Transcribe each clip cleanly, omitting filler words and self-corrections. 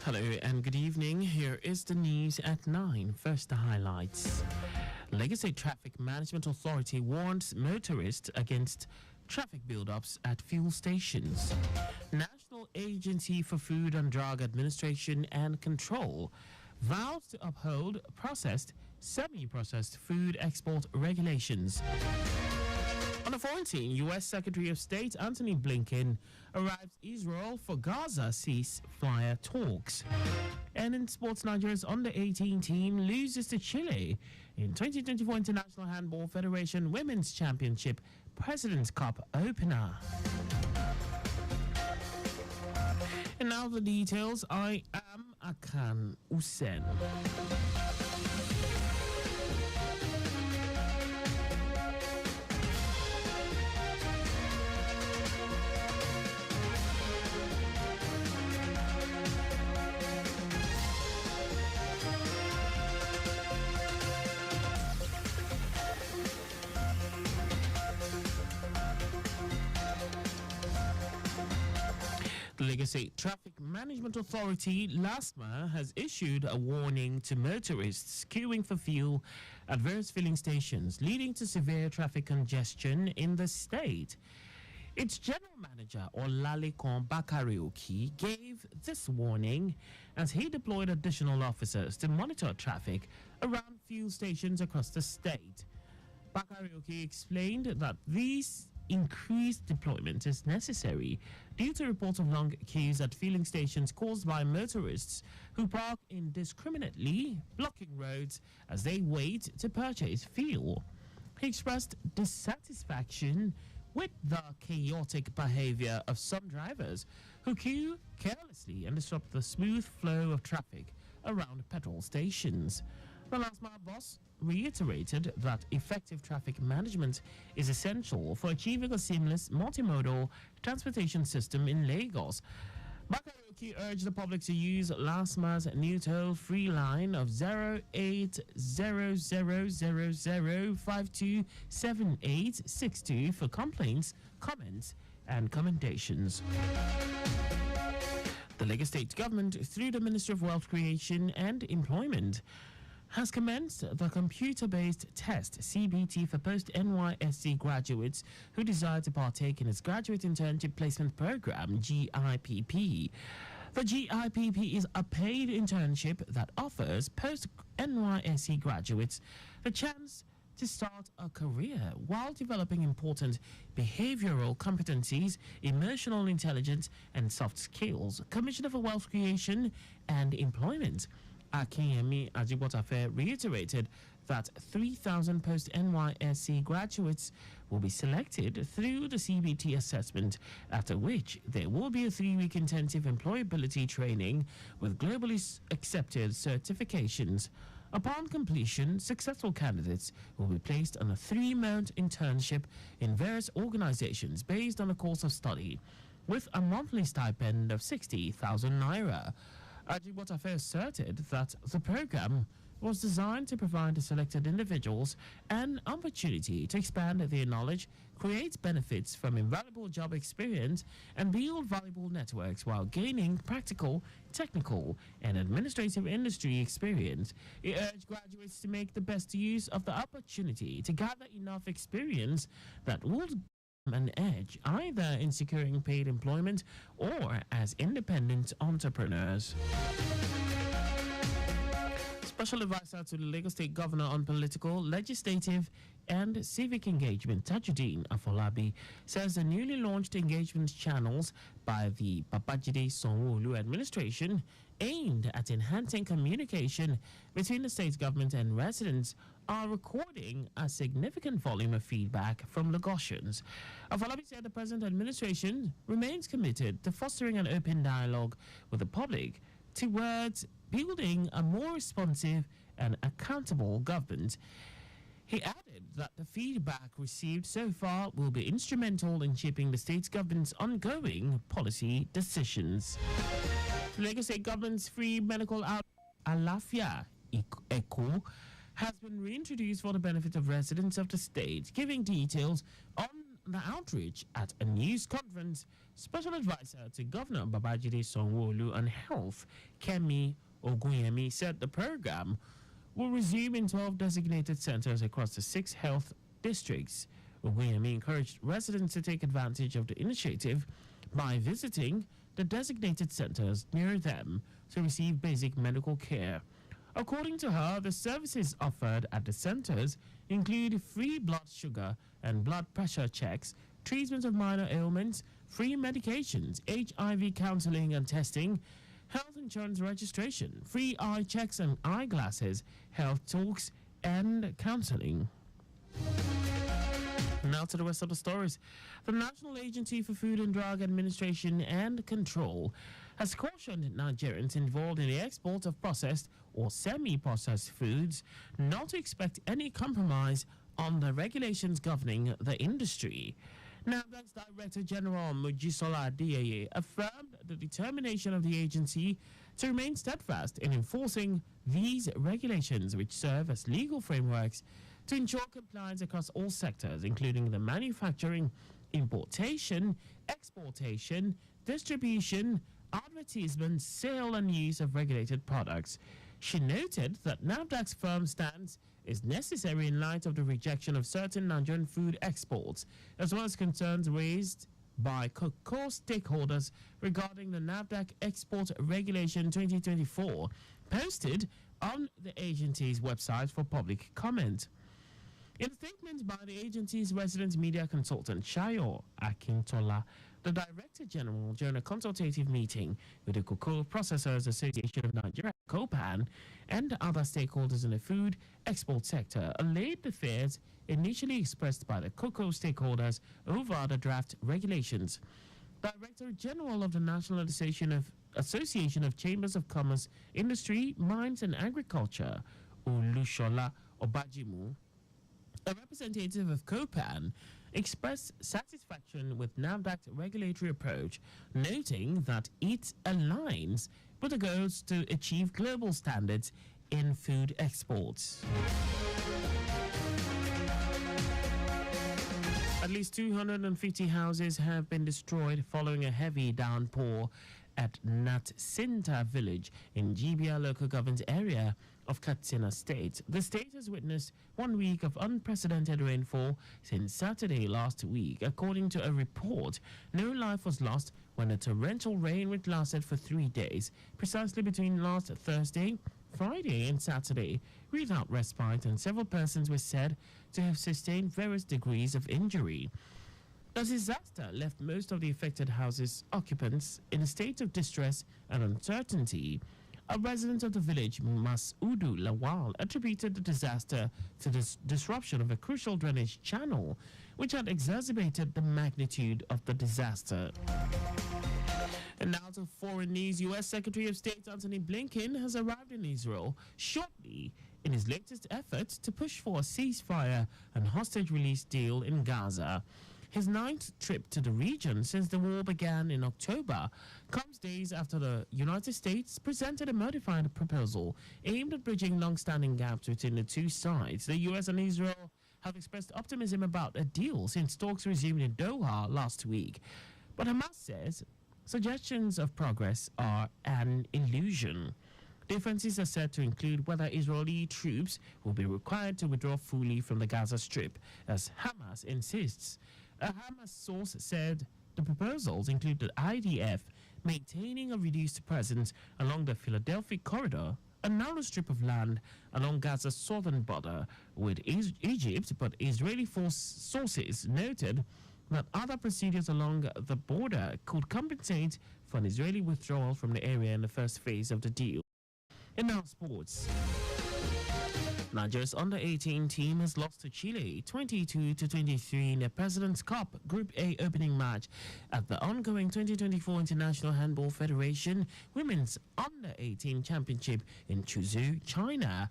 Hello and good evening. Here is the news at 9. First, the highlights. Lagos State Traffic Management Authority warns motorists against traffic buildups at fuel stations. National Agency for Food and Drug Administration and Control vows to uphold processed, semi-processed food export regulations. On the foreign scene, U.S. Secretary of State Antony Blinken arrives Israel for Gaza ceasefire talks. And in sports, Nigeria's under-18 team loses to Chile in 2024 International Handball Federation Women's Championship President's Cup opener. And now the details. I am Akan Usen. The Lagos State Traffic Management Authority, LASMA, has issued a warning to motorists queuing for fuel at various filling stations, leading to severe traffic congestion in the state. Its general manager, Olalekan Bakarioki, gave this warning as he deployed additional officers to monitor traffic around fuel stations across the state. Bakarioki explained that these increased deployment is necessary due to reports of long queues at filling stations caused by motorists who park indiscriminately, blocking roads as they wait to purchase fuel. He expressed dissatisfaction with the chaotic behavior of some drivers who queue carelessly and disrupt the smooth flow of traffic around petrol stations. The LASMA boss reiterated that effective traffic management is essential for achieving a seamless multimodal transportation system in Lagos. Bakarioki urged the public to use LASMA's new toll-free line of 08000527862 for complaints, comments, and commendations. The Lagos State government, through the Ministry of Wealth Creation and Employment, has commenced the computer-based test CBT for post-NYSC graduates who desire to partake in its Graduate Internship Placement Program, GIPP. The GIPP is a paid internship that offers post-NYSC graduates the chance to start a career while developing important behavioral competencies, emotional intelligence, and soft skills. Commissioner for Wealth Creation and Employment, Akinyemi Ajibotafe, reiterated that 3,000 post-NYSC graduates will be selected through the CBT assessment, after which there will be a 3-week intensive employability training with globally accepted certifications. Upon completion, successful candidates will be placed on a 3-month internship in various organizations based on a course of study, with a monthly stipend of 60,000 naira. Ajibotafe asserted that the program was designed to provide the selected individuals an opportunity to expand their knowledge, create benefits from invaluable job experience, and build valuable networks while gaining practical, technical, and administrative industry experience. He urged graduates to make the best use of the opportunity to gather enough experience that would give them an edge either in securing paid employment or as independent entrepreneurs. Special advisor to the Lagos State Governor on Political, Legislative, and Civic Engagement, Tajuddin Afolabi, says the newly launched engagement channels by the Babajide Sanwo-Olu administration aimed at enhancing communication between the state government and residents are recording a significant volume of feedback from Lagosians. Afolabi said the present administration remains committed to fostering an open dialogue with the public towards building a more responsive and accountable government. He added that the feedback received so far will be instrumental in shaping the state government's ongoing policy decisions. The Lagos State government's free medical out Alafia ECO has been reintroduced for the benefit of residents of the state, giving details on the outreach at a news conference, Special Advisor to Governor Babajide Sanwo-Olu on Health, Kemi Ogunyemi, said the program will resume in 12 designated centers across the 6 health districts. Ogunyemi encouraged residents to take advantage of the initiative by visiting the designated centers near them to receive basic medical care. According to her, the services offered at the centers include free blood sugar and blood pressure checks, treatment of minor ailments, free medications, HIV counseling and testing, health insurance registration, free eye checks and eyeglasses, health talks, and counseling. Now to the rest of the stories. The National Agency for Food and Drug Administration and Control has cautioned Nigerians involved in the export of processed or semi-processed foods not to expect any compromise on the regulations governing the industry. NAFDAC's Director General Mojisola Adeyeye affirmed the determination of the agency to remain steadfast in enforcing these regulations, which serve as legal frameworks to ensure compliance across all sectors, including the manufacturing, importation, exportation, distribution, advertisement, sale, and use of regulated products. She noted that NAFDAC's firm stance is necessary in light of the rejection of certain Nigerian food exports, as well as concerns raised by cocoa stakeholders regarding the NAFDAC Export Regulation 2024, posted on the agency's website for public comment. In a statement by the agency's resident media consultant, Shayo Akintola, the Director General, during a consultative meeting with the Cocoa Processors Association of Nigeria, COPAN, and other stakeholders in the food export sector, allayed the fears initially expressed by the cocoa stakeholders over the draft regulations. Director General of the National Association of Chambers of Commerce, Industry, Mines and Agriculture, Olushola Obajimu, a representative of COPAN, expressed satisfaction with NAFDAC's regulatory approach, noting that it aligns with the goals to achieve global standards in food exports. At least 250 houses have been destroyed following a heavy downpour at Natsinta village in Jibia local government area of Katsina State. The state has witnessed 1 week of unprecedented rainfall since Saturday last week. According to a report, no life was lost when the torrential rain, which lasted for 3 days, precisely between last Thursday, Friday and Saturday, without respite, and several persons were said to have sustained various degrees of injury. The disaster left most of the affected houses' occupants in a state of distress and uncertainty. A resident of the village, Masudu Lawal, attributed the disaster to the disruption of a crucial drainage channel, which had exacerbated the magnitude of the disaster. And now to foreign news. U.S. Secretary of State Antony Blinken has arrived in Israel shortly in his latest effort to push for a ceasefire and hostage release deal in Gaza. His 9th trip to the region since the war began in October comes days after the United States presented a modified proposal aimed at bridging long-standing gaps between the two sides. The U.S. and Israel have expressed optimism about a deal since talks resumed in Doha last week. But Hamas says suggestions of progress are an illusion. Differences are said to include whether Israeli troops will be required to withdraw fully from the Gaza Strip, as Hamas insists. A Hamas source said the proposals include the IDF maintaining a reduced presence along the Philadelphia corridor, a narrow strip of land along Gaza's southern border with Egypt, but Israeli sources noted that other procedures along the border could compensate for an Israeli withdrawal from the area in the first phase of the deal. In now sports. Nigeria's under-18 team has lost to Chile 22-23 in the President's Cup Group A opening match at the ongoing 2024 International Handball Federation Women's Under-18 Championship in Chuzhou, China.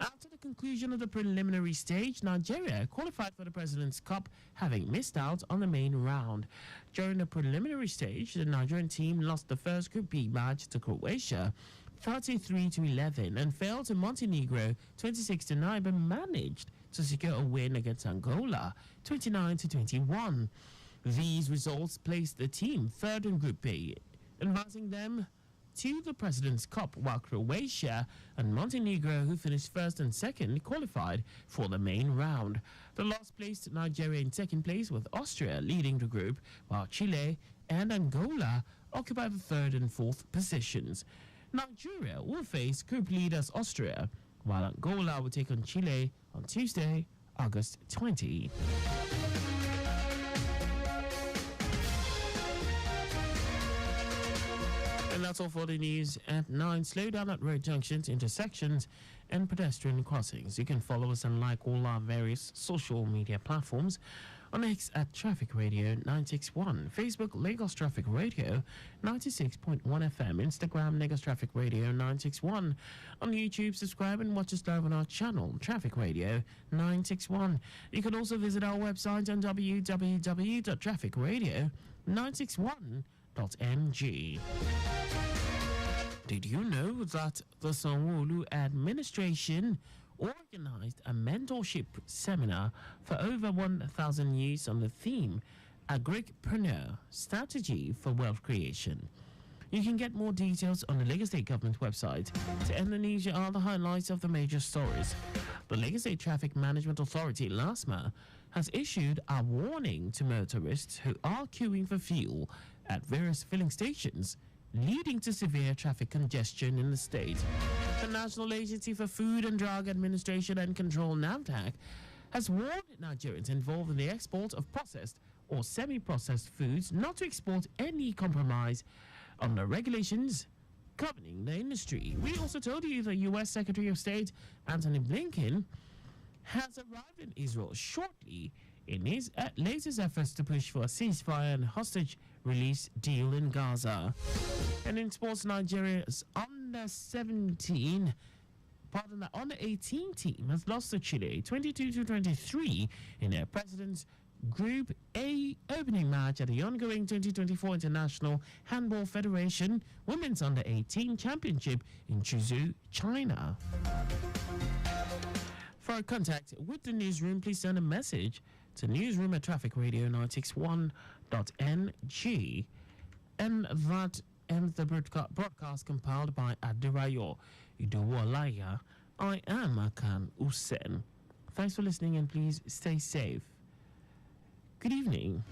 After the conclusion of the preliminary stage, Nigeria qualified for the President's Cup, having missed out on the main round. During the preliminary stage, the Nigerian team lost the first Group B match to Croatia 33-11 and fell to Montenegro 26-9, but managed to secure a win against Angola 29-21. These results placed the team third in Group B, advancing them to the President's Cup, while Croatia and Montenegro, who finished first and second, qualified for the main round. The last placed Nigeria in second place, with Austria leading the group, while Chile and Angola occupy the third and fourth positions. Nigeria will face group leaders Austria, while Angola will take on Chile on Tuesday, August 20. And that's all for the news at 9. Slow down at road junctions, intersections, and pedestrian crossings. You can follow us and like all our various social media platforms. On X at Traffic Radio 961, Facebook Lagos Traffic Radio 96.1 FM, Instagram Lagos Traffic Radio 961. On YouTube, subscribe and watch us live on our channel Traffic Radio 961. You can also visit our website on www.trafficradio961.ng. Did you know that the Sanwo-Olu administration organized a mentorship seminar for over 1,000 youths on the theme Agripreneur Strategy for Wealth Creation? You can get more details on the Lagos State Government website. To end the news, here are the highlights of the major stories. The Lagos State Traffic Management Authority, LASMA, has issued a warning to motorists who are queuing for fuel at various filling stations, leading to severe traffic congestion in the state. The National Agency for Food and Drug Administration and Control, NAFDAC, has warned Nigerians involved in the export of processed or semi-processed foods not to export any compromise on the regulations governing the industry. We also told you the U.S. Secretary of State Antony Blinken has arrived in Israel shortly in his latest efforts to push for a ceasefire and hostage release deal in Gaza. And in sports, Nigeria's under 18 team has lost to Chile 22-23 in their President's Group A opening match at the ongoing 2024 International Handball Federation Women's Under 18 Championship in Chuzhou, China. For contact with the newsroom, please send a message to newsroom@trafficradio961.ng. And that ends the broadcast compiled by Adirayo Idowolaya. I am Akan Usen. Thanks for listening and please stay safe. Good evening.